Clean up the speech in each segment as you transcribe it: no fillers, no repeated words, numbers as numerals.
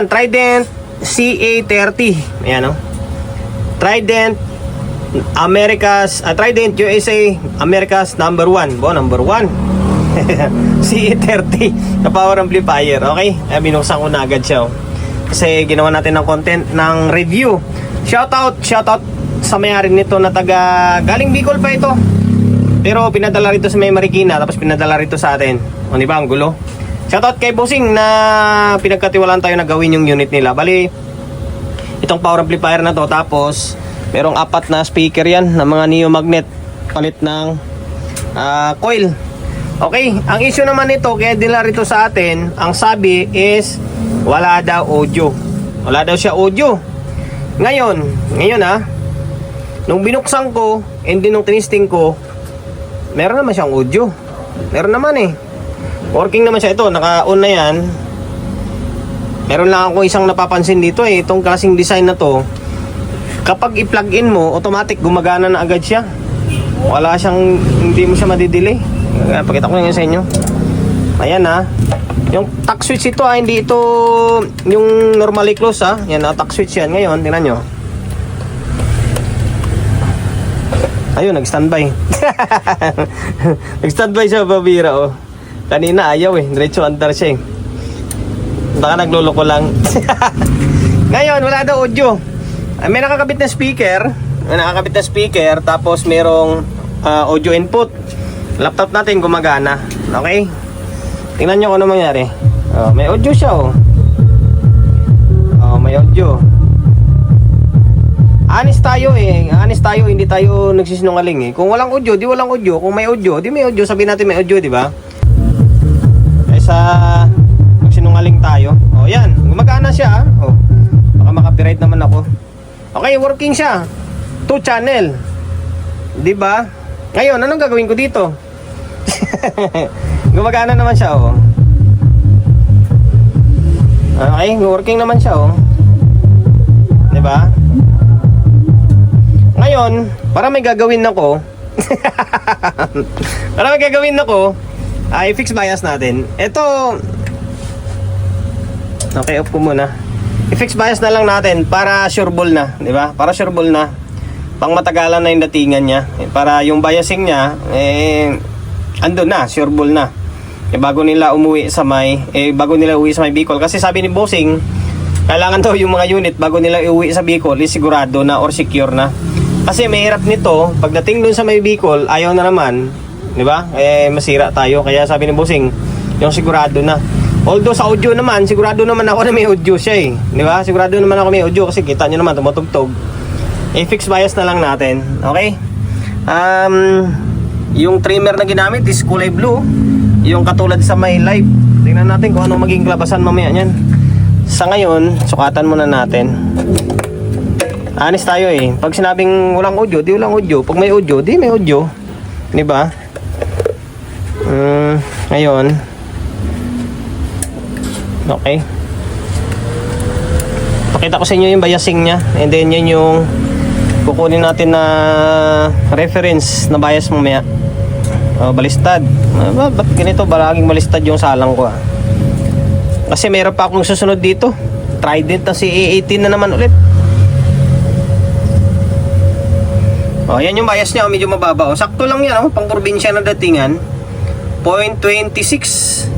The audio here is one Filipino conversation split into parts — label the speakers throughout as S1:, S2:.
S1: Trident CA30. Ayan, oh. Trident Trident USA America's number 1. Number 1. CA30 na power amplifier. Okay? Binuksan ko na agad siya, oh. Kasi ginawa natin ng content ng review. Shoutout sa may-ari nito na galing Bicol pa ito. Pero pinadala rito sa may Marikina, tapos pinadala rito sa atin. O, di ba? Ang gulo. Shoutout kay Bossing na pinagkatiwalaan tayo na gawin yung unit nila. Bali, itong power amplifier na to, tapos merong 4 na speaker yan na mga neo magnet palit ng coil. Okay, ang issue naman nito kaya dila rito sa atin, ang sabi is wala daw audio. Wala daw siya audio. Ngayon nung binuksan ko and din nung tinisting ko, meron naman siyang audio. Meron naman eh. Working naman siya. Ito, naka-on na yan. Meron lang ako isang napapansin dito eh. Itong klaseng design na to, kapag i-plug in mo, automatic gumagana na agad siya. Wala siyang, hindi mo siya madidelay. Pakita ko lang sa inyo. Ayan ha. Yung tuck switch ito ha, hindi ito yung normally close ha. Yan ha, tuck switch yan. Ngayon, tingnan nyo. Ayun, nag-standby. Nag-standby siya, babira oh. Kanina ayaw eh, diretso andar siya eh. Baka nagluloko lang. Ngayon, wala daw audio. May nakakabit na speaker, tapos merong audio input. Laptop natin gumagana. Okay? Tingnan nyo kung ano mangyari. May audio siya oh. May audio. Honest tayo, hindi tayo nagsisinungaling eh. Kung walang audio, di walang audio. Kung may audio, di may audio. Sabihin natin may audio, di ba? Kaysa magsinungaling tayo. Yan, gumagana siya ah. Baka makapiright naman ako. Okay, working siya. 2 channel. 'Di ba? Ngayon, anong gagawin ko dito? Gumagana naman siya, oh. Okay, working naman siya, oh. 'Di ba? Ngayon, para may gagawin ako, ay fix bias natin. Ito, okay, off ko muna. I-fix bias na lang natin para sureball na, di ba? Para sureball na. Pang matagalan na yung datingan niya. Para yung biasing niya, andun na, sureball na. Bago nila uwi sa may Bicol. Kasi sabi ni Bossing, kailangan daw yung mga unit bago nila uwi sa Bicol, sigurado na or secure na. Kasi may hirap nito, pagdating dun sa may Bicol, ayaw na naman, di ba? Masira tayo. Kaya sabi ni Bossing, yung sigurado na. Although sa audio naman, sigurado naman ako na may audio siya eh. Di ba? Sigurado naman ako may audio kasi kita nyo naman, tumutugtog. Fix bias na lang natin. Okay? Yung trimmer na ginamit is kulay blue. Yung katulad sa may live. Tingnan natin kung anong maging labasan mamaya nyan. Sa ngayon, sukatan muna natin. Honest tayo eh. Pag sinabing walang audio, di walang audio. Pag may audio, di may audio. Di ba? Ngayon, okay. Pakita ko sa inyo yung biasing niya. And then yun yung kukunin natin na reference na bias mamaya. Balistad. Ba't ganito? Balaging balistad yung salang ko ah. Kasi meron pa akong susunod dito. Trident na CA18 na naman ulit. Yan yung bias niya. Medyo mababa. Sakto lang yan. Pang probinsya na datingan. 0.26.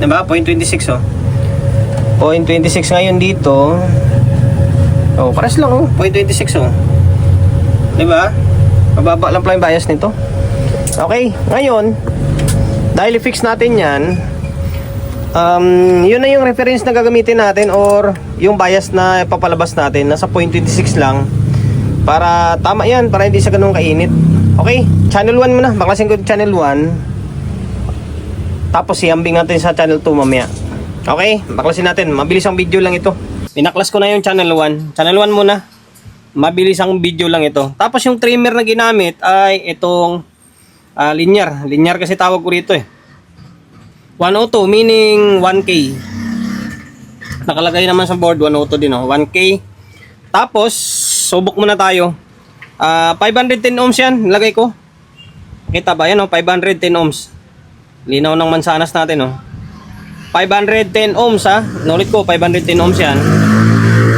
S1: Diba? 0.26 oh. 0.26 ngayon dito. Pares lang oh. 0.26 oh. Diba? Mababa lang pala yung bias nito. Okay, ngayon dahil i-fix natin yan, yun na yung reference na gagamitin natin or yung bias na papalabas natin. Nasa 0.26 lang. Para tama yan, para hindi siya ganun kainit. Okay, channel 1 muna. Baklasin ko channel 1. Tapos i-ambing natin sa channel 2 mamaya. Okay, baklasin natin. Mabilis ang video lang ito. Pinaklas ko na yung channel 1. Channel 1 muna. Mabilis ang video lang ito. Tapos yung trimmer na ginamit ay itong linear. Linear kasi tawag ko rito eh. 102 meaning 1K. Nakalagay naman sa board 102 din oh. 1K. Tapos subok muna tayo. 510 ohms yan. Nilagay ko. Kita ba yan oh? 510 ohms. Linaw ng mansanas natin oh. 510 ohms ha. Nulit ko, 510 ohms yan.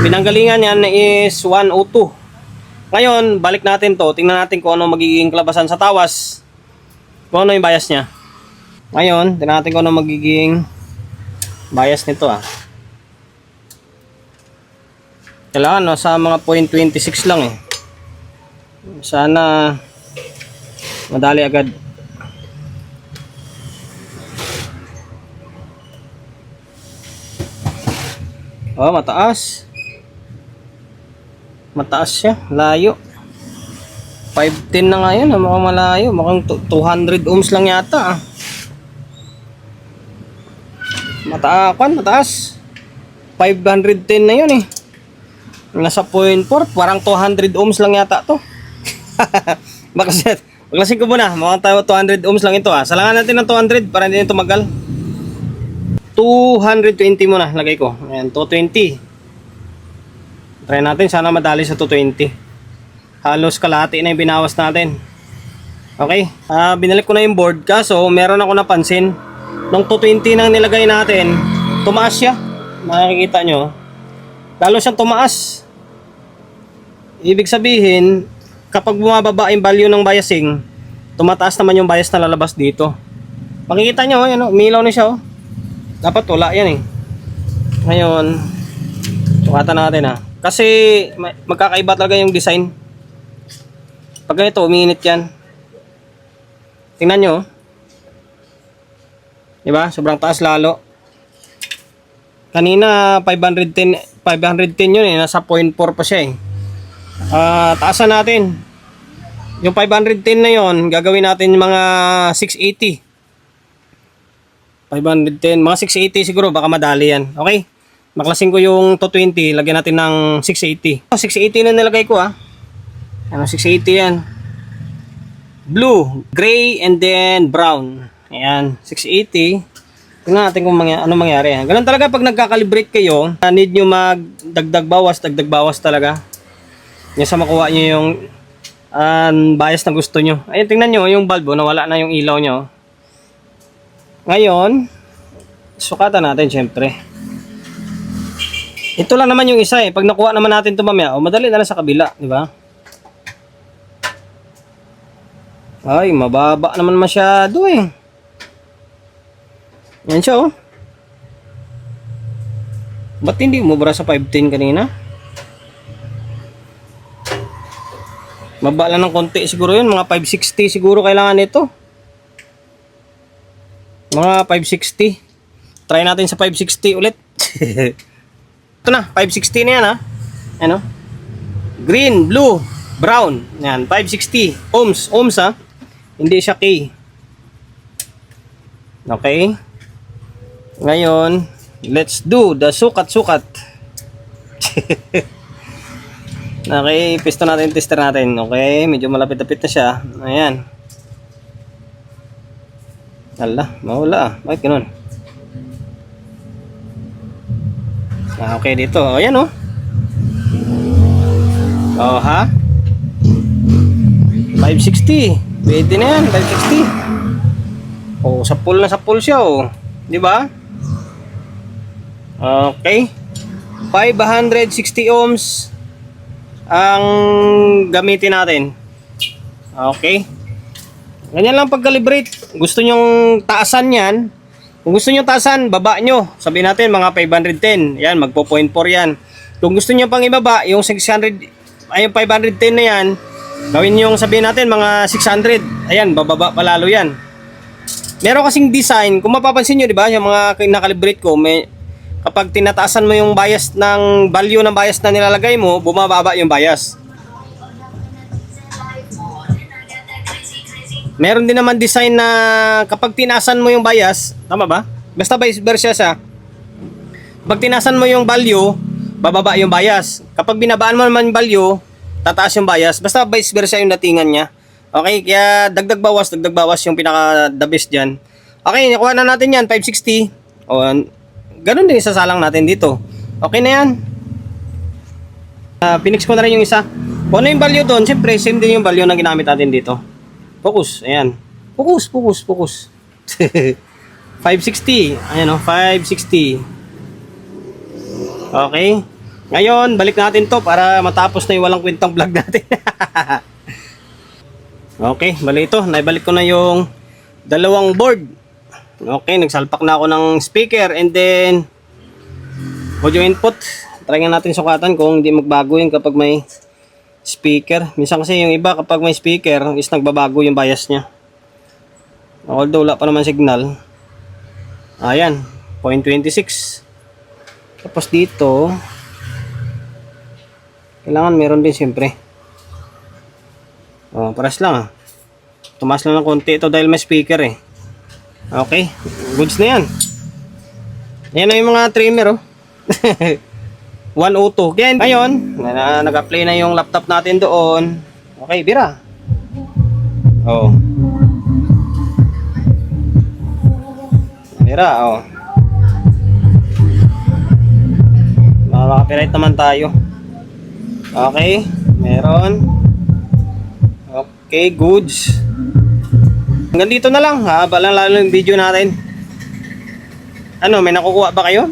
S1: Pinanggalingan yan is 102. Ngayon, balik natin to. Tingnan natin kung ano magiging kalabasan sa tawas. Kung ano yung bias niya. Ngayon, tingnan natin kung ano magiging bias nito ah. Kailangan no, sa mga 0.26 lang eh. Sana madali agad. Oh, mataas. Mataas siya, layo. 510 na nga yun, mukhang malayo. Mukhang 200 ohms lang yata. Mataas. 510 na yun eh. Nasa 0.4, parang 200 ohms lang yata to. Baklasin ko muna, mukhang 200 ohms lang ito ah. Salangan natin ng 200 para hindi nito tumagal. 220 muna, lagay ko. Ayan, 220. Try natin, sana madali sa 220. Halos kalahati na yung binawas natin. Okay, binalik ko na yung board kaso meron ako napansin. Nung 220 nang nilagay natin, tumaas siya. Makikita nyo. Lalo siyang tumaas. Ibig sabihin, kapag bumababa yung value ng biasing, tumataas naman yung bias na lalabas dito. Makikita nyo, yan, umilaw na siya. Oh. Dapat wala yan eh. Ngayon, sukatan natin ah. Kasi magkakaiba talaga yung design. Pag ganito, umiinit yan. Tingnan nyo. Diba? Sobrang taas lalo. Kanina 510 yun eh. Nasa 0.4 pa siya eh. Taasan natin. Yung 510 na yun, gagawin natin mga 680. 510, mga 680 siguro, baka madali yan. Okay? Maklasin ko yung 220, lagyan natin ng 680. 680 na nilagay ko ah. Ano, 680 yan. Blue, gray, and then brown. Ayan, 680. Tingnan natin kung ano mangyari. Ganun talaga pag nagkakalibrate kayo, need nyo magdagdag bawas talaga. Yung sa makuha nyo yung bias na gusto nyo. Ayun, tingnan nyo, yung bulb, nawala na yung ilaw nyo. Ngayon, sukatan natin syempre. Ito lang naman yung isa eh. Pag nakuha naman natin ito mamaya, madali na lang sa kabila, di ba? Ay, mababa naman masyado eh. Yan siya oh. Ba't hindi umubra sa 510 kanina? Maba lang ng konti siguro yun. Mga 560 siguro kailangan nito. Mga 560. Try natin sa 560 ulit. Ito na, 560 na yan ha. Ano? Green, blue, brown. Yan, 560 ohms. Ohms ha. Hindi siya K. Okay. Ngayon, let's do the sukat-sukat. Okay, piston natin, tester natin. Okay, medyo malapit-lapit na siya. Ayan. Hala, mawala ah. Bakit ganun? Okay, dito. O, yan oh. Oh, ha? 560. Pwede na yan, 560. Oh, sa full siya oh. Di ba? Okay. 560 ohms ang gamitin natin. Okay. Ganyan lang pag-calibrate. Gusto nyong taasan yan. Kung gusto nyo taasan, baba nyo. Sabihin natin mga 510. Yan, magpo 0.4 yan. Kung gusto nyo pang ibaba, yung 600, ay yung 510 na yan, gawin yung sabihin natin mga 600. Ayan, bababa palalo yan. Meron kasing design, kung mapapansin nyo, di ba, yung mga nakalibrate ko, kapag tinataasan mo yung bias ng value ng bias na nilalagay mo, bumababa yung bias. Meron din naman design na kapag tinasan mo yung bias, tama ba? Basta vice versa siya. Kapag tinasan mo yung value, bababa yung bias. Kapag binabaan mo naman yung value, tataas yung bias. Basta vice versa yung datingan niya. Okay, kaya dagdag bawas yung pinaka the best dyan. Okay, nakuha na natin yan, 560. O, ganun din isasalang natin dito. Okay na yan. Pinix ko na rin yung isa. Kung ano yung value doon, siyempre, same din yung value na ginamit natin dito. Focus, ayan. Focus. 560. Ayan o, 560. Okay. Ngayon, balik natin to para matapos na yung walang kwentang vlog natin. Okay, bali ito. Naibalik ko na yung dalawang board. Okay, nagsalpak na ako ng speaker and then audio input. Try nga natin sukatan kung hindi magbago yun kapag may speaker. Minsan kasi yung iba kapag may speaker is nagbabago yung bias niya. Although wala pa naman signal. Ayan, 0.26. Tapos dito kailangan meron din siyempre. Paras lang tumaas lang ng konti ito dahil may speaker eh. Okay, goods na yan. Yan na yung mga trimmer 102. Again, ngayon nag-apply na yung laptop natin doon. Okay, bira. Bira, makaka-copyright naman tayo. Okay, meron. Okay, goods. Hanggang dito na lang. Haba lang lalo yung video natin. Ano, may nakukuha ba kayo?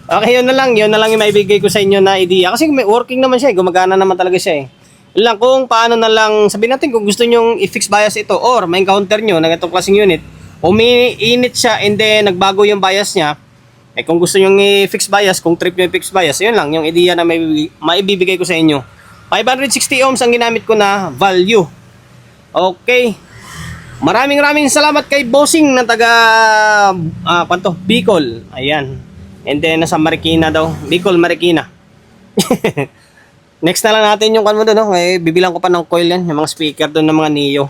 S1: Okay, yun na lang yung maibigay ko sa inyo na idea. Kasi may working naman siya, gumagana naman talaga siya Yun lang kung paano na lang, sabihin natin kung gusto nyong i-fix bias ito or may encounter nyo ng itong klaseng unit, umiinit siya and then nagbago yung bias niya, kung gusto nyong i-fix bias, kung trip nyo i-fix bias, yun lang yung idea na maibibigay ko sa inyo. 560 ohms ang ginamit ko na value. Okay. Maraming salamat kay Bossing na taga Bicol. Ayan. And then nasa Marikina daw. Bicol, Marikina. Next na lang natin yung kanmo doon, bibilang ko pa ng coil yan, yung mga speaker doon ng mga Neo.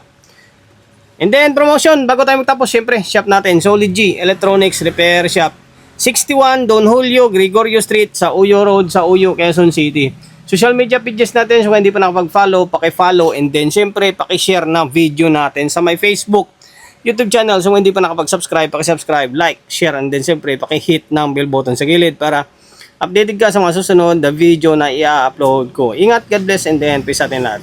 S1: And then promotion, bago tayo magtapos, syempre, shop natin, Solid G Electronics Repair Shop. 61 Don Julio, Gregorio Street, sa Uyo Road, sa Uyo, Quezon City. Social media pages natin, so kung hindi pa nakapag-follow, paki-follow, and then syempre, paki-share na video natin sa my Facebook, YouTube channel. So kung hindi pa nakapag-subscribe, paki-subscribe, like, share, and then syempre, paki-hit ng bell button sa gilid para updated ka sa mga susunod na video na i-upload ko. Ingat, God bless, and then peace sa atin lahat.